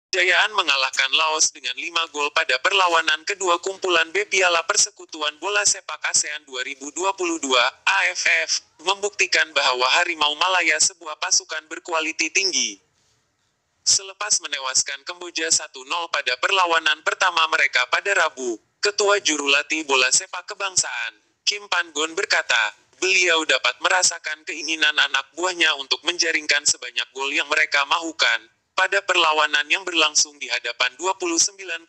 Kejayaan mengalahkan Laos dengan 5 gol pada perlawanan kedua kumpulan B Piala Persekutuan Bola Sepak ASEAN 2022, AFF, membuktikan bahwa Harimau Malaya sebuah pasukan berkualiti tinggi. Selepas menewaskan Kamboja 1-0 pada perlawanan pertama mereka pada Rabu, Ketua Jurulatih Bola Sepak Kebangsaan, Kim Pan-gon berkata, beliau dapat merasakan keinginan anak buahnya untuk menjaringkan sebanyak gol yang mereka mahukan. Pada perlawanan yang berlangsung di hadapan 29,961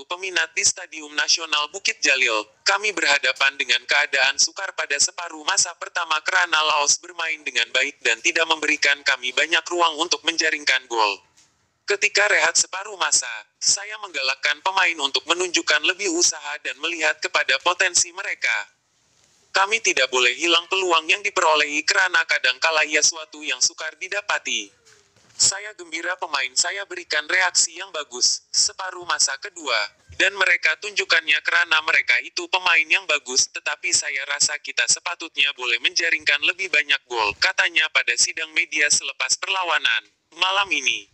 peminat di Stadium Nasional Bukit Jalil, kami berhadapan dengan keadaan sukar pada separuh masa pertama karena Laos bermain dengan baik dan tidak memberikan kami banyak ruang untuk menjaringkan gol. Ketika rehat separuh masa, saya menggalakkan pemain untuk menunjukkan lebih usaha dan melihat kepada potensi mereka. Kami tidak boleh hilang peluang yang diperolehi karena kadangkala ia suatu yang sukar didapati. Saya gembira pemain saya berikan reaksi yang bagus, separuh masa kedua, dan mereka tunjukkannya karena mereka itu pemain yang bagus, tetapi saya rasa kita sepatutnya boleh menjaringkan lebih banyak gol, katanya pada sidang media selepas perlawanan, malam ini.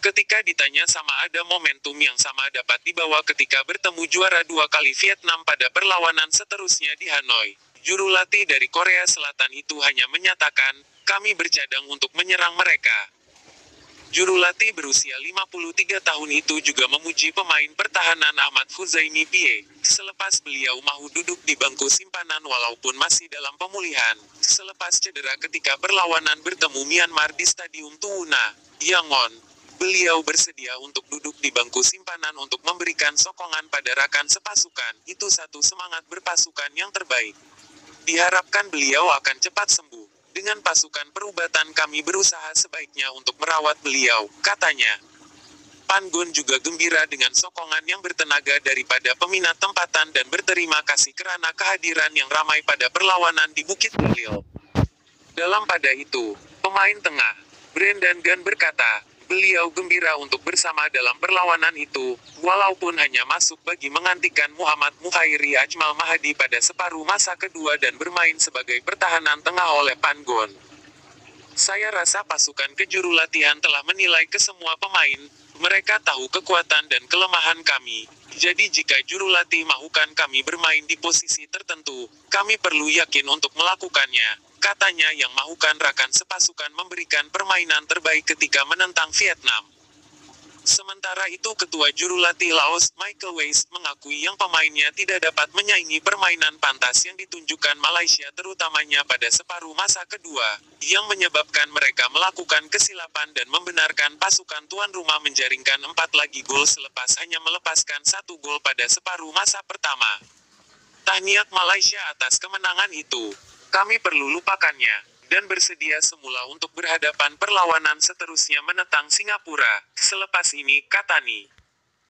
Ketika ditanya sama ada momentum yang sama dapat dibawa ketika bertemu juara 2 kali Vietnam pada perlawanan seterusnya di Hanoi, jurulatih dari Korea Selatan itu hanya menyatakan, kami bercadang untuk menyerang mereka. Jurulatih berusia 53 tahun itu juga memuji pemain pertahanan Ahmad Fuzaimi Pie, selepas beliau mahu duduk di bangku simpanan walaupun masih dalam pemulihan, selepas cedera ketika perlawanan bertemu Myanmar di Stadium Tuuna, Yangon. Beliau bersedia untuk duduk di bangku simpanan untuk memberikan sokongan pada rekan sepasukan, itu satu semangat berpasukan yang terbaik. Diharapkan beliau akan cepat sembuh. Dengan pasukan perubatan kami berusaha sebaiknya untuk merawat beliau, katanya. Pan-gon juga gembira dengan sokongan yang bertenaga daripada peminat tempatan dan berterima kasih karena kehadiran yang ramai pada perlawanan di Bukit Jalil. Dalam pada itu, pemain tengah, Brendan Gan berkata, beliau gembira untuk bersama dalam perlawanan itu, walaupun hanya masuk bagi menggantikan Muhammad Muhairi Ajmal Mahdi pada separuh masa kedua dan bermain sebagai pertahanan tengah oleh Pan-gon. Saya rasa pasukan kejurulatihan telah menilai ke semua pemain, mereka tahu kekuatan dan kelemahan kami. Jadi jika jurulatih mahukan kami bermain di posisi tertentu, kami perlu yakin untuk melakukannya, katanya yang mahukan rekan sepasukan memberikan permainan terbaik ketika menentang Vietnam. Sementara itu Ketua Jurulatih Laos, Michael Weiss, mengakui yang pemainnya tidak dapat menyaingi permainan pantas yang ditunjukkan Malaysia terutamanya pada separuh masa kedua, yang menyebabkan mereka melakukan kesilapan dan membenarkan pasukan tuan rumah menjaringkan 4 lagi gol selepas hanya melepaskan 1 gol pada separuh masa pertama. Tahniat Malaysia atas kemenangan itu. Kami perlu lupakannya dan bersedia semula untuk berhadapan perlawanan seterusnya menentang Singapura. Selepas ini, kata Ni.